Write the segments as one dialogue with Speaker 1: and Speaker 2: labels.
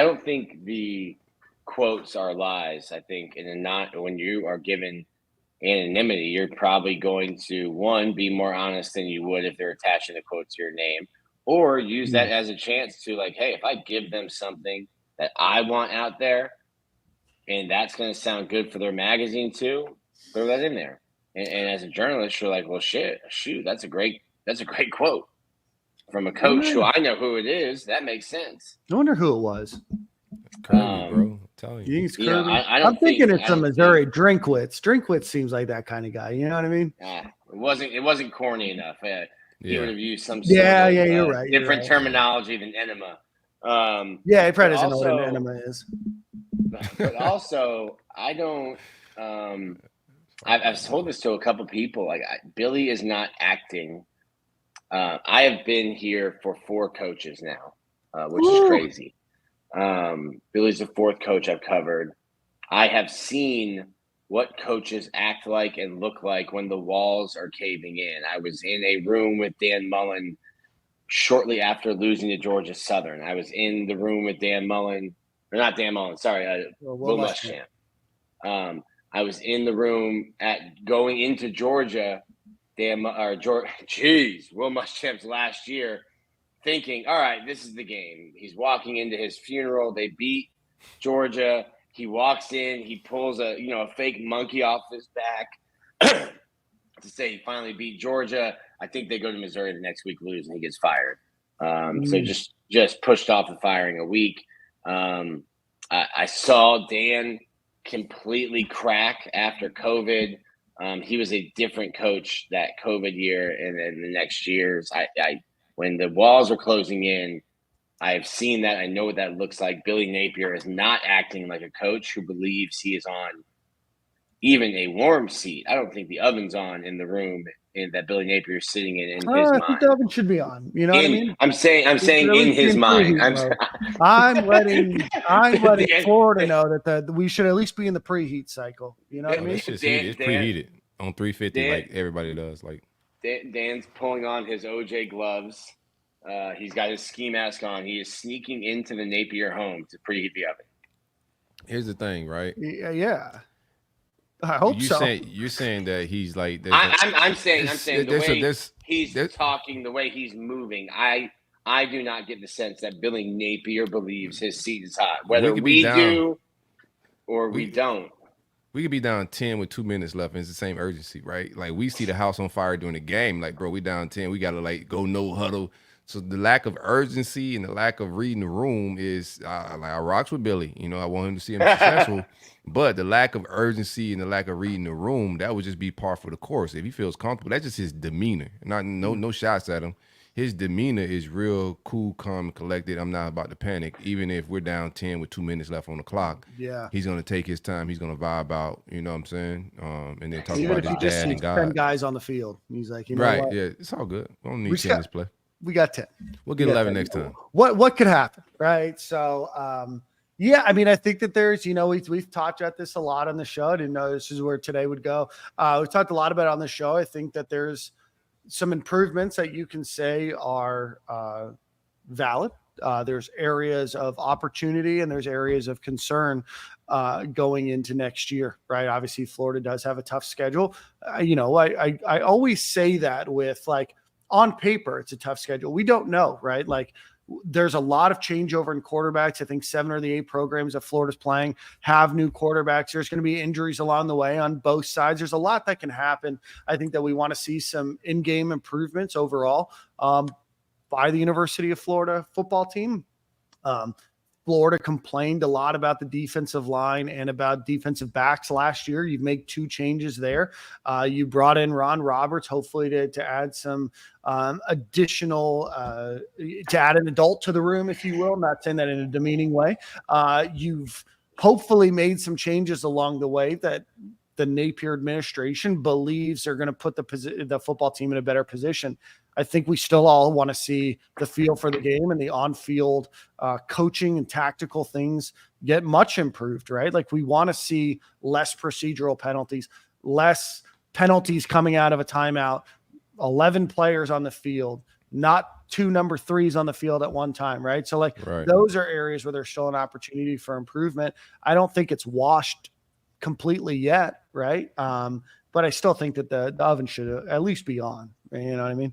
Speaker 1: don't think the quotes are lies. I think when you are given anonymity, you're probably going to, one, be more honest than you would if they're attaching the quote to your name, or use that as a chance to like, hey, if I give them something that I want out there and that's going to sound good for their magazine too, throw that in there. And as a journalist, you're like, well, shoot, that's a great quote from a coach who I know who it is. That makes sense.
Speaker 2: I wonder who it was.
Speaker 3: Kirby, bro. I'm telling you.
Speaker 2: Kirby? I'm thinking it's a Missouri. Drinkwitz. Drinkwitz seems like that kind of guy. You know what I mean?
Speaker 1: It wasn't corny enough. He would have used some
Speaker 2: you're right.
Speaker 1: different terminology than enema.
Speaker 2: He probably doesn't know what an enema is.
Speaker 1: But also, I don't. I've told this to a couple people. Like Billy is not acting. I have been here for 4 coaches now, which is crazy. Billy's the 4th coach I've covered. I have seen what coaches act like and look like when the walls are caving in. I was in a room with Dan Mullen shortly after losing to Georgia Southern. I was in the room with Dan Mullen, or not Dan Mullen, sorry, Will Muschamp. I was in the room at going into Georgia, Will Muschamp's last year, thinking, all right, this is the game. He's walking into his funeral. They beat Georgia. He walks in. He pulls a fake monkey off his back to say he finally beat Georgia. I think they go to Missouri the next week, lose, and he gets fired. So just pushed off the firing a week. I saw Dan completely crack after COVID. He was a different coach that COVID year, and then the next years, when the walls are closing in, I have seen that. I know what that looks like. Billy Napier is not acting like a coach who believes he is on even a warm seat. I don't think the oven's on in the room that Billy Napier is sitting in his mind.
Speaker 2: I think the oven should be on. You know what I mean?
Speaker 1: I'm saying in his mind.
Speaker 2: I'm letting Florida know that we should at least be in the preheat cycle. You know what I mean?
Speaker 3: It's preheated on 350 like everybody does. Like
Speaker 1: Dan's pulling on his OJ gloves. He's got his ski mask on. He is sneaking into the Napier home to preheat the oven.
Speaker 3: Here's the thing, right?
Speaker 2: Yeah. I hope so.
Speaker 3: You're saying that he's like.
Speaker 1: I'm saying the way he's talking, the way he's moving. I do not get the sense that Billy Napier believes his seat is hot, whether we do or we don't.
Speaker 3: We could be down 10 with 2 minutes left, and it's the same urgency, right? Like we see the house on fire during the game. Like, bro, we down 10. We gotta like go no huddle. So the lack of urgency and the lack of reading the room is I rocks with Billy. I want him to see him successful. But the lack of urgency and the lack of reading the room, that would just be par for the course. If he feels comfortable, that's just his demeanor. No shots at him. His demeanor is real cool, calm, and collected. I'm not about to panic. Even if we're down 10 with 2 minutes left on the clock, he's going to take his time. He's going to vibe out, you know what I'm saying? And then talk about his dad and God.
Speaker 2: 10 guys on the field. He's like,
Speaker 3: right, what? Yeah, it's all good. We don't need 10 in this play.
Speaker 2: We got 10.
Speaker 3: We'll get 11 next time.
Speaker 2: What could happen, right? So, I mean, I think that there's, we've talked about this a lot on the show. I didn't know this is where today would go. We've talked a lot about it on the show. I think that there's some improvements that you can say are valid. There's areas of opportunity and there's areas of concern going into next year, right? Obviously, Florida does have a tough schedule. I always say that with like, on paper, it's a tough schedule. We don't know, right? Like there's a lot of changeover in quarterbacks. I think 7 or the 8 programs that Florida's playing have new quarterbacks. There's going to be injuries along the way on both sides. There's a lot that can happen. I think that we want to see some in-game improvements overall by the University of Florida football team. Florida complained a lot about the defensive line and about defensive backs last year. You've made 2 changes there. You brought in Ron Roberts, hopefully to add some additional, to add an adult to the room, if you will. I'm not saying that in a demeaning way. You've hopefully made some changes along the way that the Napier administration believes are going to put the football team in a better position. I think we still all want to see the feel for the game and the on-field coaching and tactical things get much improved, right? Like we want to see less procedural penalties, less penalties coming out of a timeout, 11 players on the field, not 2 number 3s on the field at one time, right? So like those are areas where there's still an opportunity for improvement. I don't think it's washed completely yet, right? But I still think that the oven should at least be on. You know what I mean?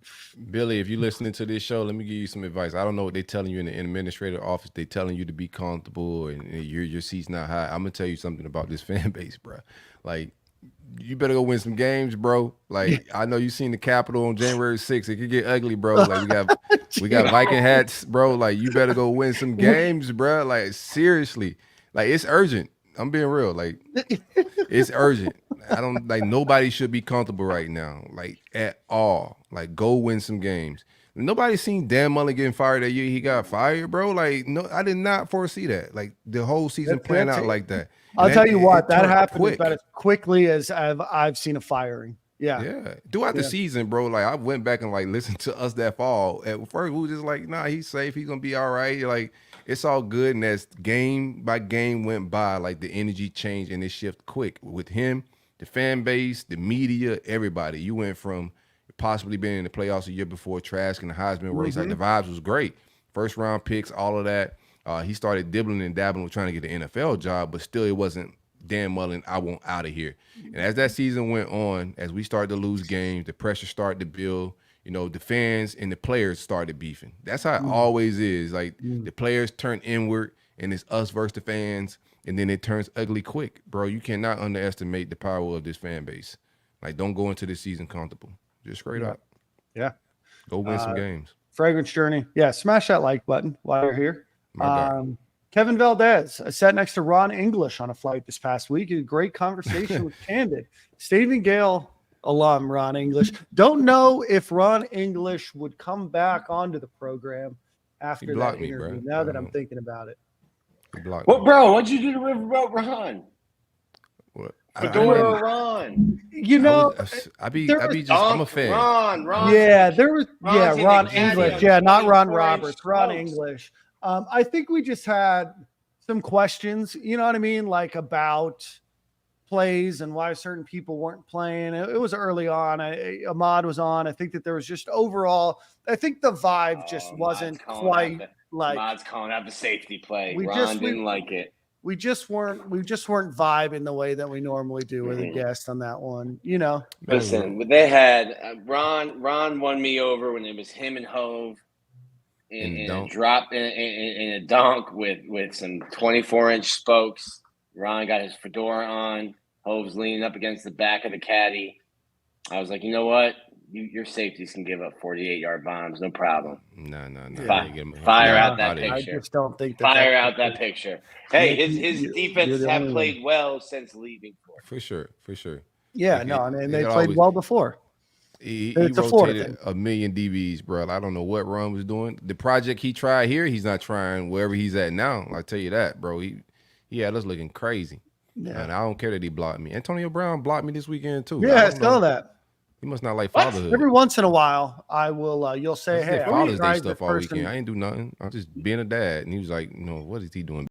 Speaker 3: Billy, if you're listening to this show, let me give you some advice. I don't know what they're telling you in the administrative office. They're telling you to be comfortable and your seat's not high. I'm gonna tell you something about this fan base, bro. Like, you better go win some games, bro. Like, I know you seen the Capitol on January 6th. It could get ugly, bro. Like, we got Viking hats, bro. Like, you better go win some games, bro. Like, seriously. Like, it's urgent. I'm being real. Like, it's urgent. I don't like nobody should be comfortable right now, like at all. Like, go win some games. Nobody's seen Dan Mullen getting fired that year he got fired, bro. Like, no, I did not foresee that. Like, the whole season playing out like that.
Speaker 2: I'll tell you what, that happened about as quickly as I've seen a firing.
Speaker 3: Yeah. Throughout the season, bro, like I went back and like listened to us that fall. At first, we were just like, nah, he's safe. He's gonna be all right. Like, it's all good. And as game by game went by, like the energy changed and it shifted quick with him, the fan base, the media, everybody. You went from possibly being in the playoffs a year before, Trask and the Heisman race. Like, the vibes was great. First round picks, all of that. He started dibbling and dabbling with trying to get the NFL job, but still it wasn't Dan Mullen, I want out of here. And as that season went on, as we started to lose games, the pressure started to build. You know, the fans and the players started beefing. That's how it always is. Like, the players turn inward, and it's us versus the fans, and then it turns ugly quick. Bro, you cannot underestimate the power of this fan base. Like, don't go into this season comfortable. Just straight up.
Speaker 2: Yeah.
Speaker 3: Go win some games.
Speaker 2: Fragrance Journey. Yeah, smash that like button while you're here. Kevin Valdez. I sat next to Ron English on a flight this past week. A great conversation with Candid. Stephen Gale alum Ron English. Don't know if Ron English would come back onto the program after that interview. Now that I'm thinking about it.
Speaker 1: What, bro? What'd you do to Riverboat Ron?
Speaker 3: What?
Speaker 1: Fedora Ron.
Speaker 2: You know,
Speaker 3: I'm a fan.
Speaker 1: Ron.
Speaker 2: Yeah, there was Ron English. Yeah, not Ron Roberts. Ron English. I think we just had some questions, you know what I mean? Like about plays and why certain people weren't playing. It was early on. Ahmad was on. I think that there was just overall, I think the vibe just wasn't quite like
Speaker 1: Ahmad's calling out the safety play. Ron didn't like it.
Speaker 2: We just weren't vibing the way that we normally do with a guest on that one, you know.
Speaker 1: Listen, they had Ron won me over when it was him and Hove. In a drop in a dunk with some 24-inch spokes. Ron got his fedora on. Hove's leaning up against the back of the caddy. I was like, you know what? Your safeties can give up 48-yard bombs, no problem.
Speaker 3: No.
Speaker 1: Fire out that picture.
Speaker 2: I just don't think
Speaker 1: fire out that picture. Hey, his defense have played well since leaving.
Speaker 3: For sure.
Speaker 2: Yeah, I mean, they played well before.
Speaker 3: He rotated a million DBs, bro. I don't know what Ron was doing. The project he tried here, he's not trying wherever he's at now. I tell you that, bro. He had us looking crazy. Yeah. And I don't care that he blocked me. Antonio Brown blocked me this weekend too.
Speaker 2: Yeah, I saw that.
Speaker 3: He must not like fatherhood.
Speaker 2: Every once in a while, I will. You'll say, "Hey,
Speaker 3: Father's Day stuff all weekend. I ain't do nothing. I'm just being a dad." And he was like, "No, what is he doing?"